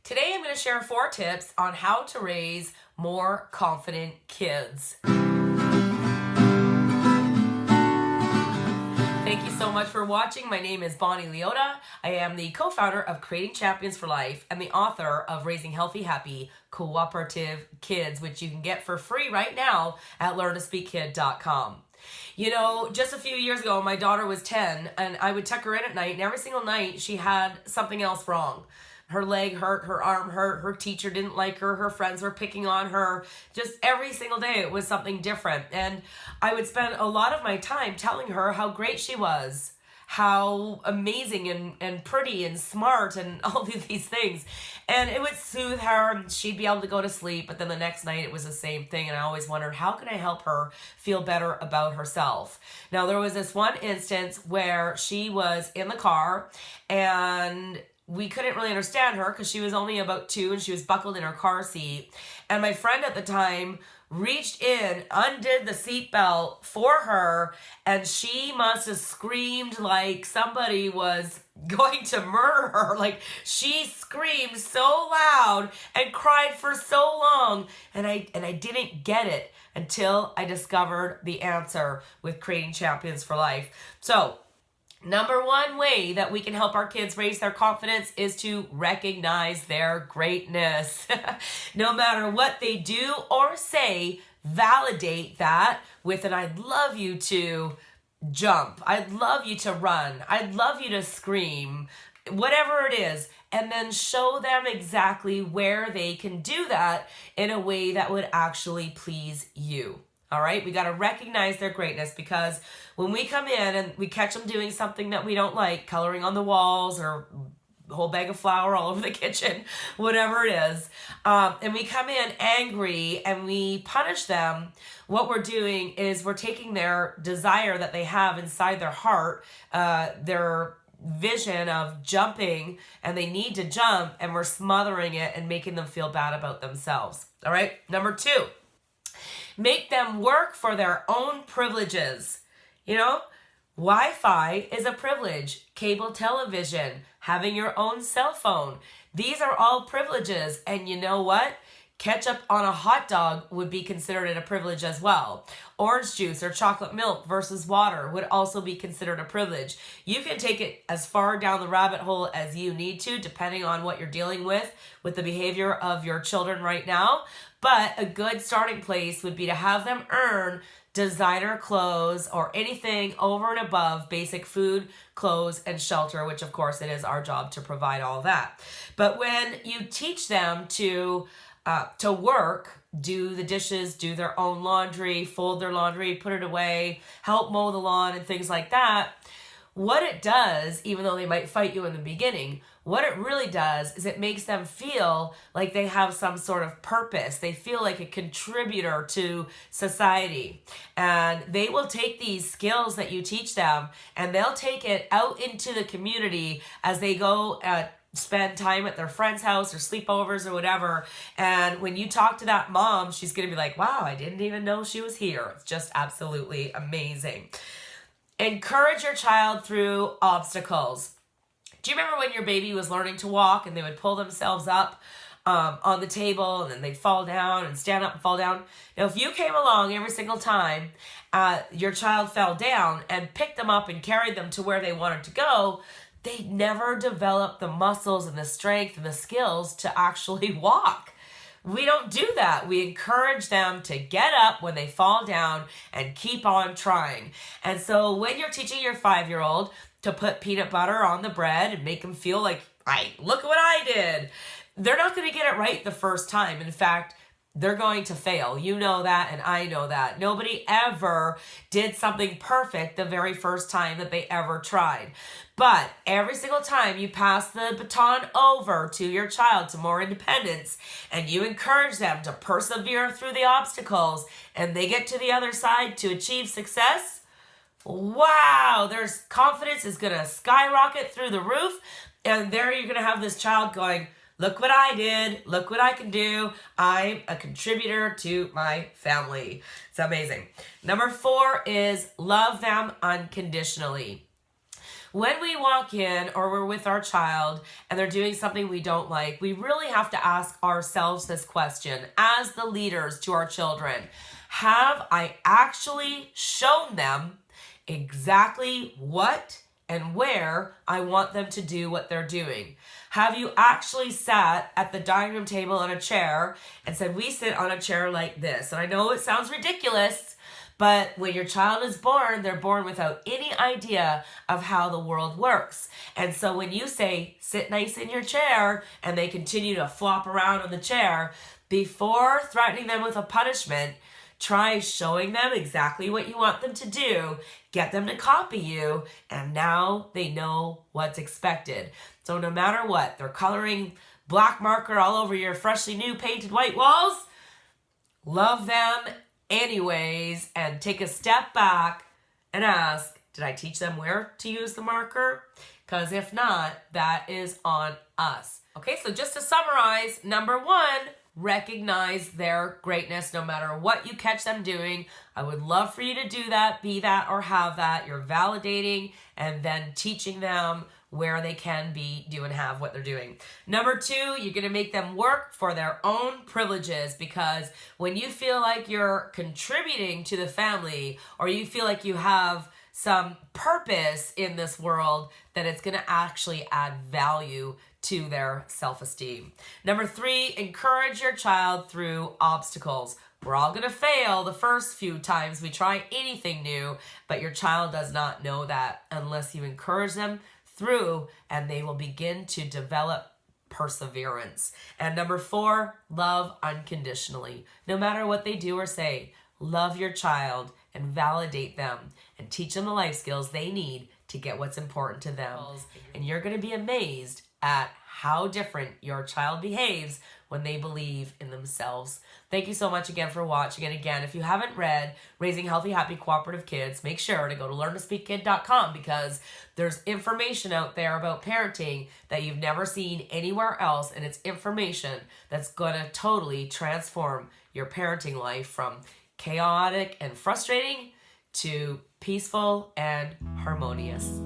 Today I'm going to share 4 tips on how to raise more confident kids. Thank you so much for watching. My name is Bonnie Leota. I am the co-founder of Creating Champions for Life and the author of Raising Healthy, Happy, Cooperative Kids, which you can get for free right now at learntospeakkid.com. You know, just a few years ago, my daughter was 10 and I would tuck her in at night, and every single night she had something else wrong. Her leg hurt, her arm hurt, her teacher didn't like her, her friends were picking on her. Just every single day it was something different. And I would spend a lot of my time telling her how great she was, how amazing and pretty and smart and all of these things. And it would soothe her and she'd be able to go to sleep. But then the next night it was the same thing. And I always wondered, how can I help her feel better about herself? Now, there was this one instance where she was in the car and we couldn't really understand her because she was only about 2 and she was buckled in her car seat. And my friend at the time reached in, undid the seatbelt for her, and she must have screamed like somebody was going to murder her. Like, she screamed so loud and cried for so long, and I didn't get it until I discovered the answer with Creating Champions for Life. So, number one way that we can help our kids raise their confidence is to recognize their greatness. No matter what they do or say, validate that with an "I'd love you to jump. I'd love you to run. I'd love you to scream," whatever it is. And then show them exactly where they can do that in a way that would actually please you. All right, we got to recognize their greatness, because when we come in and we catch them doing something that we don't like, coloring on the walls or a whole bag of flour all over the kitchen, whatever it is, and we come in angry and we punish them, what we're doing is we're taking their desire that they have inside their heart, their vision of jumping, and they need to jump, and we're smothering it and making them feel bad about themselves. All right, number 2. Make them work for their own privileges. You know, Wi-Fi is a privilege. Cable television, having your own cell phone. These are all privileges. And you know what? Ketchup on a hot dog would be considered a privilege as well. Orange juice or chocolate milk versus water would also be considered a privilege. You can take it as far down the rabbit hole as you need to, depending on what you're dealing with the behavior of your children right now. But a good starting place would be to have them earn designer clothes or anything over and above basic food, clothes, and shelter, which of course it is our job to provide all that. But when you teach them to work, do the dishes, do their own laundry, fold their laundry, put it away, help mow the lawn and things like that, what it does, even though they might fight you in the beginning, what it really does is it makes them feel like they have some sort of purpose. They feel like a contributor to society. And they will take these skills that you teach them and they'll take it out into the community as they go spend time at their friend's house or sleepovers or whatever. And when you talk to that mom, she's going to be like, wow, I didn't even know she was here. It's just absolutely amazing. Encourage your child through obstacles. Do you remember when your baby was learning to walk and they would pull themselves up on the table and then they'd fall down and stand up and fall down? Now, if you came along every single time your child fell down and picked them up and carried them to where they wanted to go, they'd never develop the muscles and the strength and the skills to actually walk. We don't do that. We encourage them to get up when they fall down and keep on trying. And so when you're teaching your 5-year-old to put peanut butter on the bread and make them feel like, look what I did, they're not going to get it right the first time. In fact, they're going to fail. You know that, and I know that. Nobody ever did something perfect the very first time that they ever tried. But every single time you pass the baton over to your child to more independence, and you encourage them to persevere through the obstacles, and they get to the other side to achieve success, wow, their confidence is going to skyrocket through the roof. And there you're going to have this child going, look what I did. Look what I can do. I'm a contributor to my family. It's amazing. Number 4 is love them unconditionally. When we walk in or we're with our child and they're doing something we don't like, we really have to ask ourselves this question as the leaders to our children. Have I actually shown them exactly what and where I want them to do what they're doing? Have you actually sat at the dining room table on a chair and said, we sit on a chair like this? And I know it sounds ridiculous, but when your child is born, they're born without any idea of how the world works. And so when you say, sit nice in your chair, and they continue to flop around on the chair, before threatening them with a punishment, try showing them exactly what you want them to do, get them to copy you, and now they know what's expected. So no matter what, they're coloring black marker all over your freshly new painted white walls, love them anyways, and take a step back and ask, did I teach them where to use the marker? Because if not, that is on us. Okay, so just to summarize, number one, recognize their greatness no matter what you catch them doing. I would love for you to do that, be that, or have that. You're validating and then teaching them where they can be, do, and have what they're doing. Number two, you're going to make them work for their own privileges, because when you feel like you're contributing to the family, or you feel like you have some purpose in this world, that it's going to actually add value to their self-esteem. Number three, encourage your child through obstacles. We're all going to fail the first few times we try anything new, but your child does not know that unless you encourage them through, and they will begin to develop perseverance. And number four, love unconditionally. No matter what they do or say, love your child and validate them and teach them the life skills they need to get what's important to them. And you're going to be amazed at how different your child behaves when they believe in themselves. Thank you so much again for watching. And again, if you haven't read Raising Healthy, Happy, Cooperative Kids, make sure to go to learntospeakkid.com, because there's information out there about parenting that you've never seen anywhere else, and it's information that's going to totally transform your parenting life from chaotic and frustrating to peaceful and harmonious.